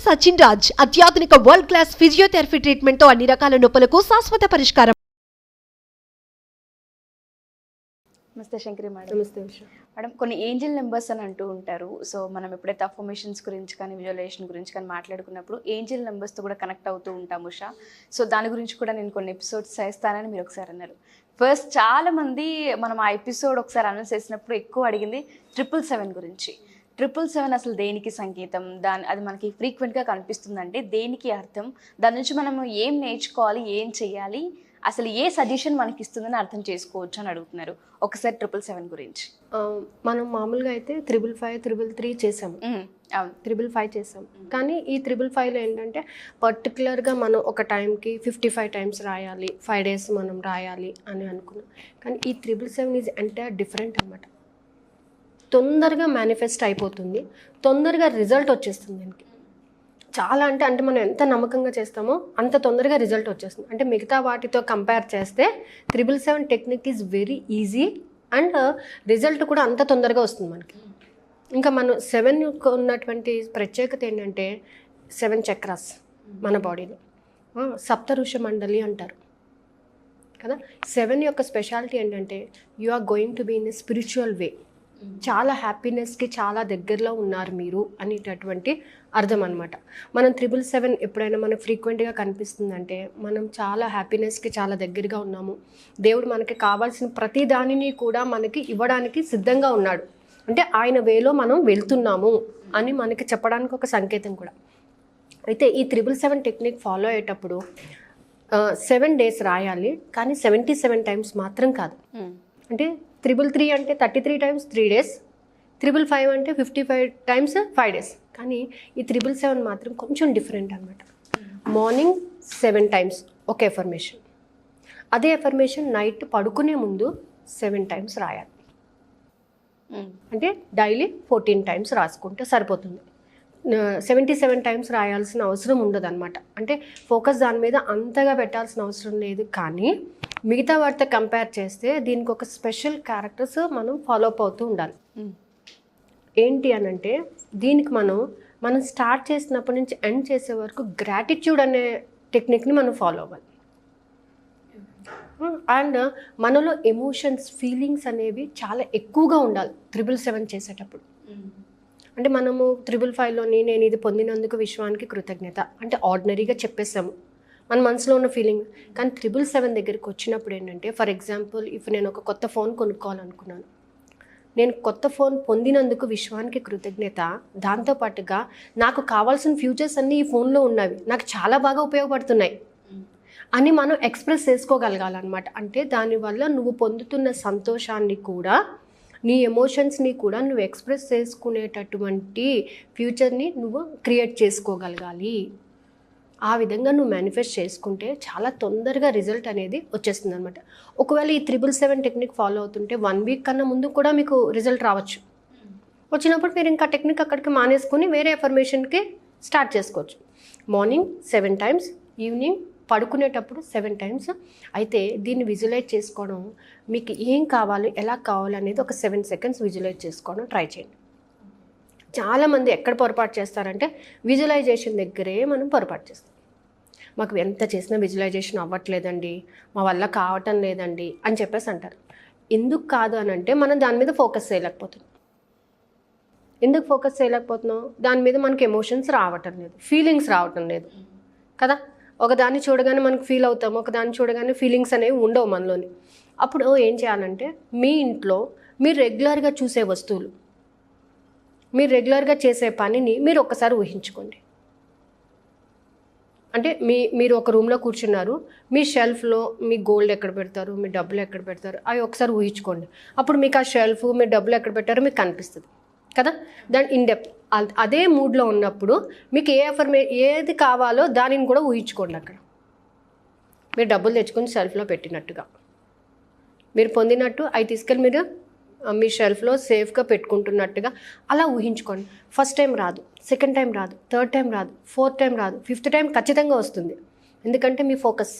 Doctor Sachin Raj అత్యాధునిక world class physiotherapy treatment తో అన్ని రకాల నొప్పులకు శాశ్వత పరిష్కారం. నమస్తే శంకరి మేడం. నమస్తే మేడం, కొన్ని ఏంజల్ నెంబర్స్ అని అంటూ ఉంటారు. సో మనం ఎప్పుడైతే అఫర్మేషన్స్ గురించి కానీ విజువలైజేషన్ గురించి కానీ మాట్లాడుకున్నప్పుడు ఏంజల్ నెంబర్స్తో కూడా కనెక్ట్ అవుతూ ఉంటాము ఉషా. సో దాని గురించి కూడా నేను కొన్ని ఎపిసోడ్స్ చేస్తానని మీరు ఒకసారి అన్నారు. ఫస్ట్ చాలామంది మనం ఆ ఎపిసోడ్ ఒకసారి అనౌన్స్ చేసినప్పుడు ఎక్కువ అడిగింది 777 గురించి. 777 అసలు దేనికి సంకేతం, అది మనకి ఫ్రీక్వెంట్గా కనిపిస్తుందంటే దేనికి అర్థం, దాని నుంచి మనం ఏం నేర్చుకోవాలి, ఏం చేయాలి, అసలు ఏ సజెషన్ మనకి ఇస్తుందని అర్థం చేసుకోవచ్చు అని అడుగుతున్నారు. ఒకసారి 777 గురించి. మనం మామూలుగా అయితే 555, 333 చేసాము. అవును, 555 చేసాం. కానీ ఈ 555లో ఏంటంటే పర్టికులర్గా మనం ఒక టైంకి 55 టైమ్స్ రాయాలి, 5 days మనం రాయాలి అని అనుకున్నాం. కానీ ఈ 777 ఈజ్ ఎంటైర్ డిఫరెంట్ అనమాట. తొందరగా మేనిఫెస్ట్ అయిపోతుంది, తొందరగా రిజల్ట్ వచ్చేస్తుంది దీనికి. చాలా అంటే మనం ఎంత నమ్మకంగా చేస్తామో అంత తొందరగా రిజల్ట్ వచ్చేస్తుంది. అంటే మిగతా వాటితో కంపేర్ చేస్తే 777 technique is very easy and result కూడా అంత తొందరగా వస్తుంది మనకి. ఇంకా మనం 7 ఉన్నటువంటి ప్రత్యేకత ఏంటంటే 7 చక్రాస్ మన బాడీలో సప్తఋష మండలి అంటారు కదా. 7 యొక్క స్పెషాలిటీ ఏంటంటే you are going to be in a spiritual way. చాలా హ్యాపీనెస్కి చాలా దగ్గరలో ఉన్నారు మీరు అనేటటువంటి అర్థం అనమాట. మనం 777 ఎప్పుడైనా మనకు ఫ్రీక్వెంట్గా కనిపిస్తుందంటే మనం చాలా హ్యాపీనెస్కి చాలా దగ్గరగా ఉన్నాము, దేవుడు మనకి కావాల్సిన ప్రతి దానిని కూడా మనకి ఇవ్వడానికి సిద్ధంగా ఉన్నాడు, అంటే ఆయన వేలో మనం వెళ్తున్నాము అని మనకి చెప్పడానికి ఒక సంకేతం కూడా. అయితే ఈ 777 టెక్నిక్ ఫాలో అయ్యేటప్పుడు 7 days రాయాలి, కానీ 77 టైమ్స్ మాత్రం కాదు. అంటే 333 అంటే 33 టైమ్స్ 3 days, 555 అంటే 55 టైమ్స్ 5 days. కానీ ఈ 777 మాత్రం కొంచెం డిఫరెంట్ అనమాట. మార్నింగ్ 7 టైమ్స్ ఒక ఎఫర్మేషన్, అదే ఎఫర్మేషన్ నైట్ పడుకునే ముందు 7 టైమ్స్ రాయాలి. అంటే డైలీ 14 టైమ్స్ రాసుకుంటే సరిపోతుంది. 77 టైమ్స్ రాయాల్సిన అవసరం ఉండదు అనమాట. అంటే ఫోకస్ దాని మీద అంతగా పెట్టాల్సిన అవసరం లేదు. కానీ మిగతా వాటితో కంపేర్ చేస్తే దీనికి ఒక స్పెషల్ క్యారెక్టర్స్ మనం ఫాలో అప్ అవుతూ ఉండాలి. ఏంటి అని అంటే దీనికి మనం స్టార్ట్ చేసినప్పటి నుంచి ఎండ్ చేసే వరకు గ్రాటిట్యూడ్ అనే టెక్నిక్ని మనం ఫాలో అవ్వాలి. అండ్ మనలో ఎమోషన్స్, ఫీలింగ్స్ అనేవి చాలా ఎక్కువగా ఉండాలి 777 చేసేటప్పుడు. అంటే మనము 555లోని నేను ఇది పొందినందుకు విశ్వానికి కృతజ్ఞత అంటే ఆర్డినరీగా చెప్పేసాము మన మనసులో ఉన్న ఫీలింగ్. కానీ 777 దగ్గరికి వచ్చినప్పుడు ఏంటంటే, ఫర్ ఎగ్జాంపుల్ నేను ఒక కొత్త ఫోన్ కొనుక్కోవాలనుకున్నాను, నేను కొత్త ఫోన్ పొందినందుకు విశ్వానికి కృతజ్ఞత, దాంతోపాటుగా నాకు కావాల్సిన ఫ్యూచర్స్ అన్నీ ఈ ఫోన్లో ఉన్నవి, నాకు చాలా బాగా ఉపయోగపడుతున్నాయి అని మనం ఎక్స్ప్రెస్ చేసుకోగలగాలన్నమాట. అంటే దానివల్ల నువ్వు పొందుతున్న సంతోషాన్ని కూడా, నీ ఎమోషన్స్ని కూడా నువ్వు ఎక్స్ప్రెస్ చేసుకునేటటువంటి ఫ్యూచర్ని నువ్వు క్రియేట్ చేసుకోగలగాలి. ఆ విధంగా నువ్వు మేనిఫెస్ట్ చేసుకుంటే చాలా తొందరగా రిజల్ట్ అనేది వచ్చేస్తుంది అనమాట. ఒకవేళ ఈ 777 టెక్నిక్ ఫాలో అవుతుంటే 1 week కన్నా ముందు కూడా మీకు రిజల్ట్ రావచ్చు. వచ్చినప్పుడు మీరు ఇంకా టెక్నిక్ అక్కడికి మానేసుకుని వేరే ఎఫర్మేషన్కి స్టార్ట్ చేసుకోవచ్చు. మార్నింగ్ 7 టైమ్స్, ఈవినింగ్ పడుకునేటప్పుడు 7 టైమ్స్. అయితే దీన్ని విజువలైజ్ చేసుకోవడం, మీకు ఏం కావాలి, ఎలా కావాలి అనేది ఒక 7 seconds విజువలైజ్ చేసుకోవడం ట్రై చేయండి. చాలామంది ఎక్కడ పొరపాటు చేస్తారంటే విజువలైజేషన్ దగ్గరే మనం పొరపాటు చేస్తాం. మాకు ఎంత చేసినా విజువలైజేషన్ అవ్వట్లేదండి, మా వల్ల కావటం లేదండి అని చెప్పేసి అంటారు. ఎందుకు కాదు అని అంటే మనం దాని మీద ఫోకస్ చేయలేకపోతున్నాం. ఎందుకు ఫోకస్ చేయలేకపోతున్నాం? దాని మీద మనకి ఎమోషన్స్ రావటం లేదు, ఫీలింగ్స్ రావటం లేదు కదా. ఒకదాన్ని చూడగానే మనకు ఫీల్ అవుతాము, ఒకదాన్ని చూడగానే ఫీలింగ్స్ అనేవి ఉండవు మనలోని. అప్పుడు ఏం చేయాలంటే మీ ఇంట్లో మీరు రెగ్యులర్గా చూసే వస్తువులు, మీరు రెగ్యులర్గా చేసే పనిని మీరు ఒక్కసారి ఊహించుకోండి. అంటే మీరు ఒక రూమ్లో కూర్చున్నారు, మీ షెల్ఫ్లో మీ గోల్డ్ ఎక్కడ పెడతారు, మీ డబ్బులు ఎక్కడ పెడతారు, అవి ఒకసారి ఊహించుకోండి. అప్పుడు మీకు ఆ షెల్ఫ్, మీ డబ్బులు ఎక్కడ పెట్టారో మీకు కనిపిస్తుంది కదా. దాని ఇన్డెప్త్ అదే మూడ్లో ఉన్నప్పుడు మీకు ఏది కావాలో దానిని కూడా ఊహించుకోండి. అక్కడ మీరు డబ్బులు తెచ్చుకొని షెల్ఫ్లో పెట్టినట్టుగా, మీరు పొందినట్టు అవి తీసుకెళ్ళి మీరు మీ షెల్ఫ్లో సేఫ్గా పెట్టుకుంటున్నట్టుగా అలా ఊహించుకోండి. ఫస్ట్ టైం రాదు, సెకండ్ టైం రాదు, థర్డ్ టైం రాదు, ఫోర్త్ టైం రాదు, ఫిఫ్త్ టైం ఖచ్చితంగా వస్తుంది. ఎందుకంటే మీ ఫోకస్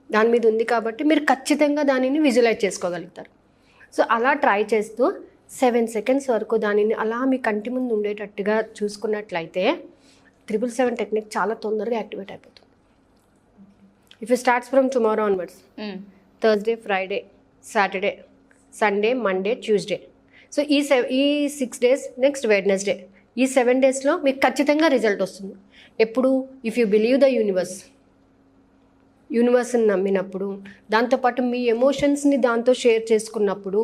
దాని మీద ఉంది కాబట్టి మీరు ఖచ్చితంగా దానిని విజువలైజ్ చేసుకోగలుగుతారు. సో అలా ట్రై చేస్తూ 7 seconds వరకు దానిని అలా మీ కంటి ముందు ఉండేటట్టుగా చూసుకున్నట్లయితే 777 టెక్నిక్ చాలా తొందరగా యాక్టివేట్ అయిపోతుంది. If you starts from tomorrow onwards, Thursday, Friday, Saturday, Sunday, Monday, Tuesday, so ఈ 6 days, నెక్స్ట్ వెడ్నెస్డే, ఈ 7 daysలో మీకు ఖచ్చితంగా రిజల్ట్ వస్తుంది. ఎప్పుడు? ఇఫ్ యూ బిలీవ్ ద యూనివర్స్ని నమ్మినప్పుడు, దాంతోపాటు మీ ఎమోషన్స్ని దాంతో షేర్ చేసుకున్నప్పుడు,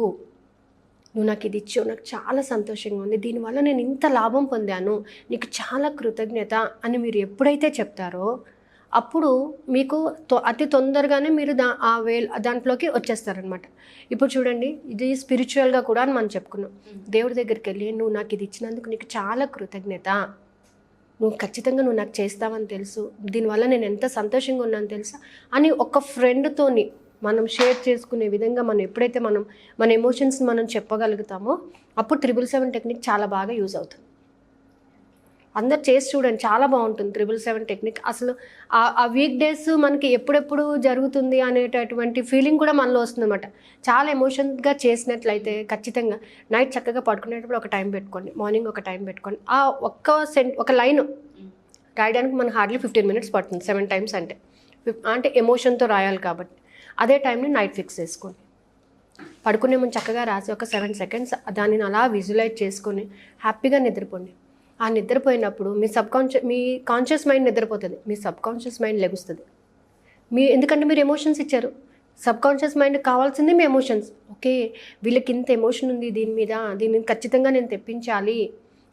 నువ్వు నాకు ఇది ఇచ్చావు, నాకు చాలా సంతోషంగా ఉంది, దీనివల్ల నేను ఇంత లాభం పొందాను, నీకు చాలా కృతజ్ఞత అని మీరు ఎప్పుడైతే చెప్తారో అప్పుడు మీకు అతి తొందరగానే మీరు దాంట్లోకి వచ్చేస్తారనమాట. ఇప్పుడు చూడండి, ఇది స్పిరిచువల్గా కూడా అని మనం చెప్పుకున్నాం. దేవుడి దగ్గరికి వెళ్ళి నువ్వు నాకు ఇది ఇచ్చినందుకు నీకు చాలా కృతజ్ఞత, నువ్వు ఖచ్చితంగా నువ్వు నాకు చేస్తావని తెలుసు, దీనివల్ల నేను ఎంత సంతోషంగా ఉన్నాను తెలుసా అని ఒక ఫ్రెండ్తోని మనం షేర్ చేసుకునే విధంగా మనం ఎప్పుడైతే మన ఎమోషన్స్ని మనం చెప్పగలుగుతామో అప్పుడు 777 టెక్నిక్ చాలా బాగా యూజ్ అవుతుంది. అందరు చేసి చూడండి, చాలా బాగుంటుంది 777 టెక్నిక్. అసలు ఆ వీక్ డేస్ మనకి ఎప్పుడెప్పుడు జరుగుతుంది అనేటటువంటి ఫీలింగ్ కూడా మనలో వస్తుంది అనమాట. చాలా ఎమోషన్గా చేసినట్లయితే ఖచ్చితంగా నైట్ చక్కగా పడుకునేటప్పుడు ఒక టైం పెట్టుకోండి, మార్నింగ్ ఒక టైం పెట్టుకోండి. ఆ ఒక లైన్ రాయడానికి మనకు హార్డ్లీ 15 minutes పడుతుంది 7 times అంటే ఎమోషన్తో రాయాలి కాబట్టి. అదే టైంని నైట్ ఫిక్స్ చేసుకోండి, పడుకునే ముందు చక్కగా రాసి ఒక 7 seconds దానిని అలా విజువలైజ్ చేసుకొని హ్యాపీగా నిద్రపోండి. ఆ నిద్రపోయినప్పుడు మీ కాన్షియస్ మైండ్ నిద్రపోతుంది, మీ సబ్కాన్షియస్ మైండ్ లెగుస్తుంది. ఎందుకంటే మీరు ఎమోషన్స్ ఇచ్చారు, సబ్కాన్షియస్ మైండ్ కావాల్సింది మీ ఎమోషన్స్. ఓకే, వీళ్ళకి ఇంత ఎమోషన్ ఉంది దీని మీద, దీన్ని ఖచ్చితంగా నేను తెప్పించాలి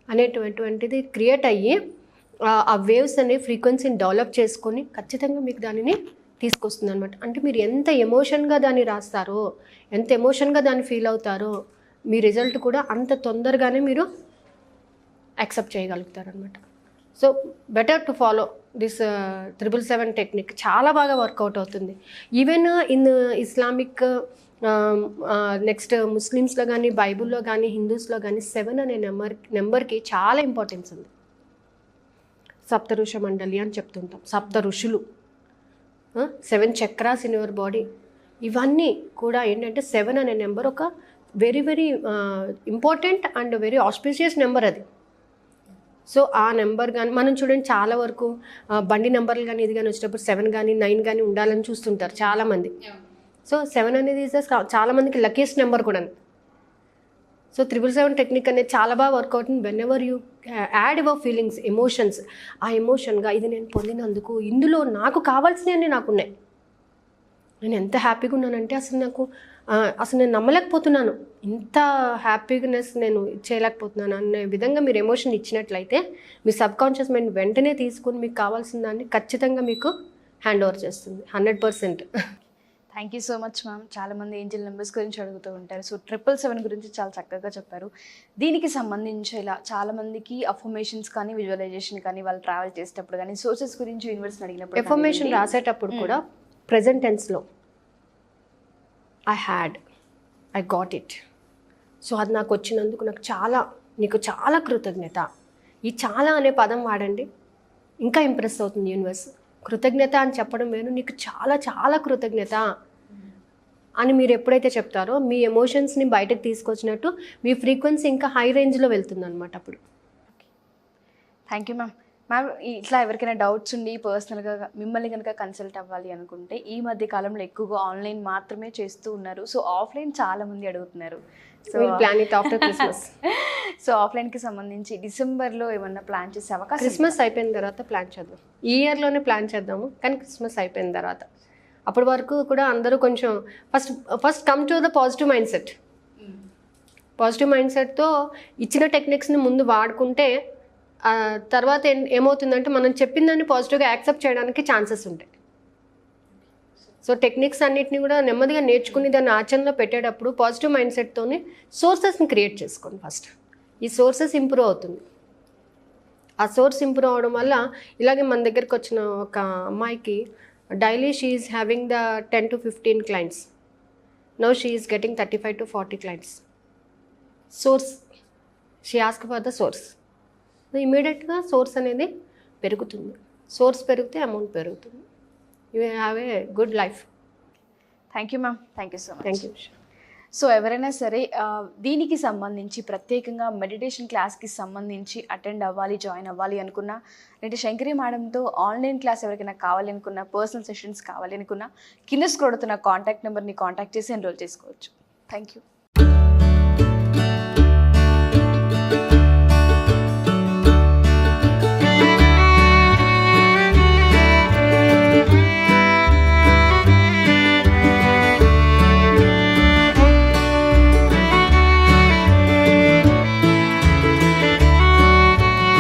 అనేటువంటిది క్రియేట్ అయ్యి ఆ వేవ్స్ అనే ఫ్రీక్వెన్సీని డెవలప్ చేసుకొని ఖచ్చితంగా మీకు దానిని తీసుకొస్తుంది అనమాట. అంటే మీరు ఎంత ఎమోషన్గా దాన్ని రాస్తారో, ఎంత ఎమోషన్గా దాన్ని ఫీల్ అవుతారో, మీ రిజల్ట్ కూడా అంత తొందరగానే మీరు యాక్సెప్ట్ చేయగలుగుతారనమాట. So better to follow this 777 technique. చాలా బాగా వర్కౌట్ అవుతుంది. ఈవెన్ ఇన్ ఇస్లామిక్, నెక్స్ట్ ముస్లిమ్స్లో కానీ, బైబుల్లో కానీ, హిందూస్లో కానీ 7 అనే నెంబర్కి చాలా ఇంపార్టెన్స్ ఉంది. సప్త ఋష మండలి అని చెప్తుంటాం, సప్త ఋషులు, 7 చక్రాస్ ఇన్ యువర్ బాడీ. ఇవన్నీ కూడా ఏంటంటే 7 అనే నెంబర్ ఒక very very important and very auspicious number అది. సో ఆ నెంబర్ కానీ మనం చూడండి, చాలా వరకు బండి నెంబర్లు కానీ ఇది కానీ వచ్చేటప్పుడు 7 కానీ 9 కానీ ఉండాలని చూస్తుంటారు చాలామంది. సో 7 అనేది చాలామందికి లక్కీయెస్ట్ నెంబర్ కూడా. సో 777 టెక్నిక్ అనేది చాలా బాగా వర్కౌట్ అవుతుంది. When ever you add your feelings, emotions, ఆ ఎమోషన్గా ఇది నేను పొందినందుకు ఇందులో నాకు కావాల్సినవి నాకున్నాయి, నేను ఎంత హ్యాపీగా ఉన్నానంటే అసలు నేను నమ్మలేకపోతున్నాను, ఇంత హ్యాపీనెస్ నేను చేయలేకపోతున్నాను అనే విధంగా మీరు ఎమోషన్ ఇచ్చినట్లయితే మీ సబ్కాన్షియస్ మైండ్ వెంటనే తీసుకొని మీకు కావాల్సిన దాన్ని ఖచ్చితంగా మీకు హ్యాండ్ ఓవర్ చేస్తుంది 100%. Thank you so much ma'am. చాలామంది ఏంజల్ నెంబర్స్ గురించి అడుగుతూ ఉంటారు. సో 777 గురించి చాలా చక్కగా చెప్పారు. దీనికి సంబంధించి ఇలా చాలామందికి అఫర్మేషన్స్ కానీ, విజువలైజేషన్ కానీ, వాళ్ళు ట్రావెల్ చేసేటప్పుడు కానీ, సోర్సెస్ గురించి యూనివర్స్ని అడిగినప్పుడు, ఎఫర్మేషన్ రాసేటప్పుడు కూడా ప్రెజెంట్ టెన్స్లో ఐ గాట్ ఇట్, సో అది నాకు వచ్చినందుకు నీకు చాలా కృతజ్ఞత, ఈ చాలా అనే పదం వాడండి, ఇంకా ఇంప్రెస్ అవుతుంది యూనివర్స్. కృతజ్ఞత అని చెప్పడం వేరు, నీకు చాలా చాలా కృతజ్ఞత అని మీరు ఎప్పుడైతే చెప్తారో మీ ఎమోషన్స్ని బయటకు తీసుకొచ్చినట్టు మీ ఫ్రీక్వెన్సీ ఇంకా హై రేంజ్లో వెళ్తుంది అనమాట. అప్పుడు థ్యాంక్ యూ మ్యామ్. మ్యామ్, ఇట్లా ఎవరికైనా డౌట్స్ ఉండి పర్సనల్గా మిమ్మల్ని కనుక కన్సల్ట్ అవ్వాలి అనుకుంటే ఈ మధ్య కాలంలో ఎక్కువగా ఆన్లైన్ మాత్రమే చేస్తూ ఉన్నారు. సో ఆఫ్లైన్ చాలామంది అడుగుతున్నారు. So plan it after Christmas. So ఆఫ్లైన్కి సంబంధించి డిసెంబర్లో ఏమన్నా ప్లాన్ చేసే అవకాశం? క్రిస్మస్ అయిపోయిన తర్వాత ప్లాన్ చేద్దాం, ఈ ఇయర్లోనే ప్లాన్ చేద్దాము, కానీ క్రిస్మస్ అయిపోయిన తర్వాత. అప్పటి వరకు కూడా అందరూ కొంచెం first come to the positive mind set. Positive mind సెట్తో ఇచ్చిన టెక్నిక్స్ని ముందు వాడుకుంటే తర్వాత ఏమవుతుందంటే మనం చెప్పిన దాన్ని పాజిటివ్గా యాక్సెప్ట్ చేయడానికి ఛాన్సెస్ ఉంటాయి. సో టెక్నిక్స్ అన్నిటిని కూడా నెమ్మదిగా నేర్చుకుని దాన్ని ఆచరణలో పెట్టేటప్పుడు పాజిటివ్ మైండ్ సెట్తోనే సోర్సెస్ని క్రియేట్ చేసుకోండి. ఫస్ట్ ఈ సోర్సెస్ ఇంప్రూవ్ అవుతుంది. ఆ సోర్స్ ఇంప్రూవ్ అవడం వల్ల ఇలాగే మన దగ్గరికి వచ్చిన ఒక అమ్మాయికి daily she is having the 10 to 15 clients. Now she is getting 35 to 40 clients. Source, she ask for the source. ఇమీడియట్గా సోర్స్ అనేది పెరుగుతుంది. సోర్స్ పెరిగితే అమౌంట్ పెరుగుతుంది. You have a good life. Thank you ma'am. Thank you so much. Thank you. So ఎవరైనా సరే దీనికి సంబంధించి ప్రత్యేకంగా మెడిటేషన్ క్లాస్కి సంబంధించి అటెండ్ అవ్వాలి, జాయిన్ అవ్వాలి అనుకున్నా, అంటే శంకరి మేడంతో ఆన్లైన్ క్లాస్ ఎవరికైనా కావాలి అనుకున్నా, పర్సనల్ సెషన్స్ కావాలి అనుకున్నా, కింద స్క్రోల్ అవుతున్న కాంటాక్ట్ నెంబర్ని కాంటాక్ట్ చేసి ఎన్రోల్ చేసుకోవచ్చు. Thank you.